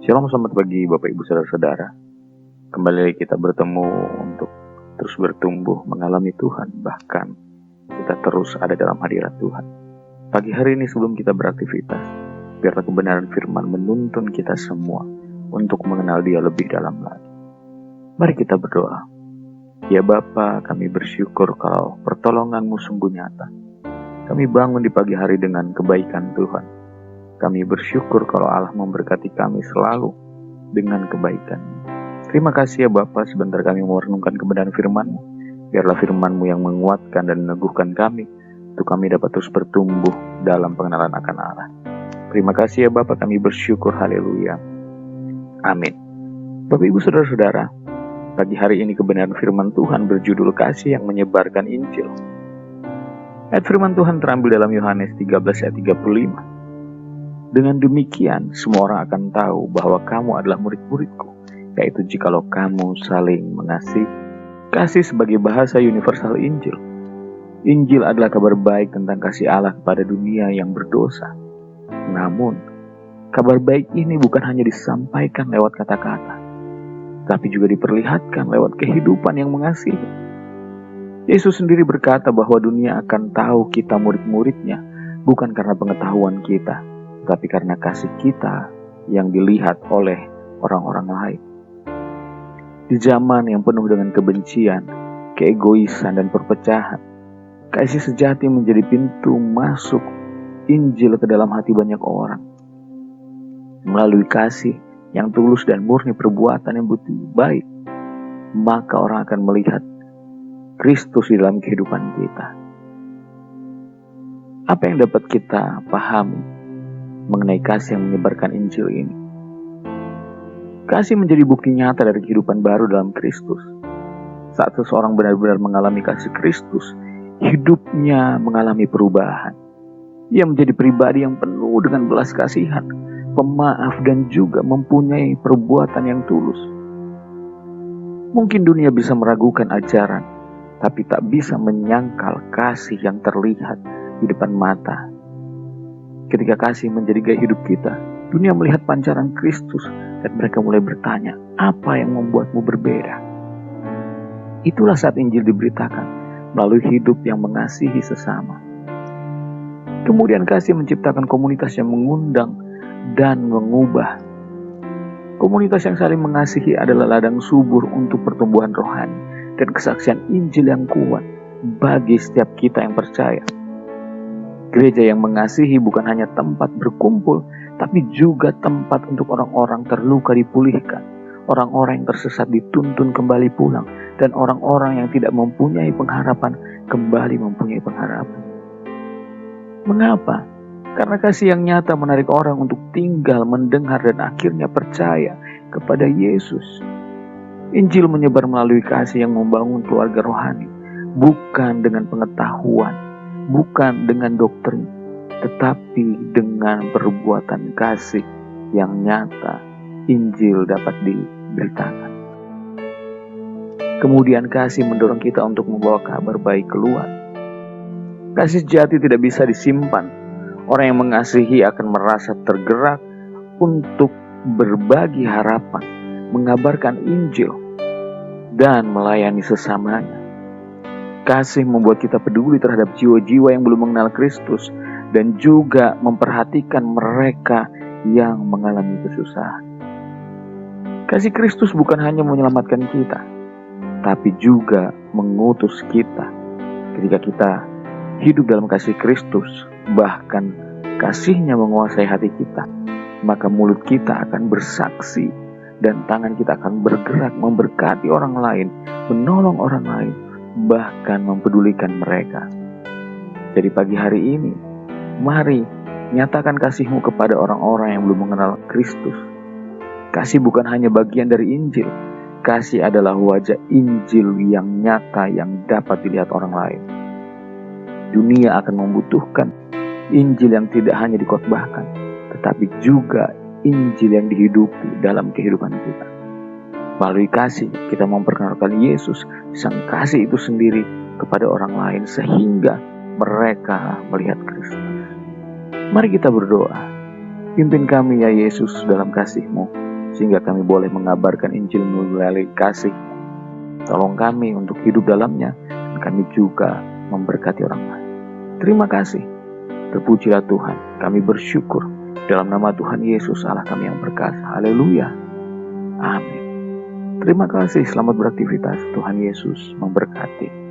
Shalom, selamat pagi Bapak Ibu Saudara-saudara. Kembali lagi kita bertemu untuk terus bertumbuh mengalami Tuhan, bahkan kita terus ada dalam hadirat Tuhan. Pagi hari ini sebelum kita beraktivitas, biarlah kebenaran firman menuntun kita semua untuk mengenal Dia lebih dalam lagi. Mari kita berdoa. Ya Bapa, kami bersyukur kalau pertolongan-Mu sungguh nyata. Kami bangun di pagi hari dengan kebaikan Tuhan. Kami bersyukur kalau Allah memberkati kami selalu dengan kebaikan. Terima kasih ya Bapa, sebentar kami merenungkan kebenaran firman-Mu. Biarlah firman-Mu yang menguatkan dan meneguhkan kami, untuk kami dapat terus bertumbuh dalam pengenalan akan Allah. Terima kasih ya Bapa, kami bersyukur, haleluya. Amin. Bapak Ibu Saudara-saudara, pagi hari ini kebenaran firman Tuhan berjudul kasih yang menyebarkan Injil. Ayat firman Tuhan terambil dalam Yohanes 13 ayat 35. Dengan demikian, semua orang akan tahu bahwa kamu adalah murid-muridku, yaitu jikalau kamu saling mengasihi. Kasih sebagai bahasa universal Injil. Injil adalah kabar baik tentang kasih Allah kepada dunia yang berdosa. Namun, kabar baik ini bukan hanya disampaikan lewat kata-kata, tapi juga diperlihatkan lewat kehidupan yang mengasihi. Yesus sendiri berkata bahwa dunia akan tahu kita murid-muridnya, bukan karena pengetahuan kita, tapi karena kasih kita yang dilihat oleh orang-orang lain. Di zaman yang penuh dengan kebencian, keegoisan, dan perpecahan, kasih sejati menjadi pintu masuk Injil ke dalam hati banyak orang. Melalui kasih yang tulus dan murni perbuatan yang baik, maka orang akan melihat Kristus di dalam kehidupan kita. Apa yang dapat kita pahami mengenai kasih yang menyebarkan Injil ini? Kasih menjadi bukti nyata dari kehidupan baru dalam Kristus. Saat seseorang benar-benar mengalami kasih Kristus, hidupnya mengalami perubahan. Ia menjadi pribadi yang penuh dengan belas kasihan, pemaaf, dan juga mempunyai perbuatan yang tulus. Mungkin dunia bisa meragukan ajaran, tapi tak bisa menyangkal kasih yang terlihat di depan mata. Ketika kasih menjadi gaya hidup kita, dunia melihat pancaran Kristus dan mereka mulai bertanya, apa yang membuatmu berbeda? Itulah saat Injil diberitakan melalui hidup yang mengasihi sesama. Kemudian kasih menciptakan komunitas yang mengundang dan mengubah. Komunitas yang saling mengasihi adalah ladang subur untuk pertumbuhan rohani dan kesaksian Injil yang kuat bagi setiap kita yang percaya. Gereja yang mengasihi bukan hanya tempat berkumpul, tapi juga tempat untuk orang-orang terluka dipulihkan, orang-orang yang tersesat dituntun kembali pulang, dan orang-orang yang tidak mempunyai pengharapan kembali mempunyai pengharapan. Mengapa? Karena kasih yang nyata menarik orang untuk tinggal, mendengar, dan akhirnya percaya kepada Yesus. Injil menyebar melalui kasih yang membangun keluarga rohani, bukan dengan pengetahuan, bukan dengan doktrin, tetapi dengan perbuatan kasih yang nyata. Injil dapat diberitakan. Kemudian kasih mendorong kita untuk membawa kabar baik keluar. Kasih sejati tidak bisa disimpan. Orang yang mengasihi akan merasa tergerak untuk berbagi harapan, mengabarkan Injil, dan melayani sesamanya. Kasih membuat kita peduli terhadap jiwa-jiwa yang belum mengenal Kristus dan juga memperhatikan mereka yang mengalami kesusahan. Kasih Kristus bukan hanya menyelamatkan kita, tapi juga mengutus kita. Ketika kita hidup dalam kasih Kristus, bahkan kasih-Nya menguasai hati kita, maka mulut kita akan bersaksi dan tangan kita akan bergerak memberkati orang lain, menolong orang lain, bahkan mempedulikan mereka. Jadi pagi hari ini, mari nyatakan kasih-Mu kepada orang-orang yang belum mengenal Kristus. Kasih bukan hanya bagian dari Injil. Kasih adalah wajah Injil yang nyata yang dapat dilihat orang lain. Dunia akan membutuhkan Injil yang tidak hanya dikotbahkan, tetapi juga Injil yang dihidupi dalam kehidupan kita. Melalui kasih, kita memperkenalkan Yesus, sang kasih itu sendiri, kepada orang lain sehingga mereka melihat Kristus. Mari kita berdoa. Pimpin kami ya Yesus dalam kasih-Mu, sehingga kami boleh mengabarkan Injil-Mu melalui kasih. Tolong kami untuk hidup dalamnya, dan kami juga memberkati orang lain. Terima kasih. Terpujilah Tuhan. Kami bersyukur dalam nama Tuhan Yesus Allah kami yang berkasa. Haleluya. Amin. Terima kasih. Selamat beraktivitas. Tuhan Yesus memberkati.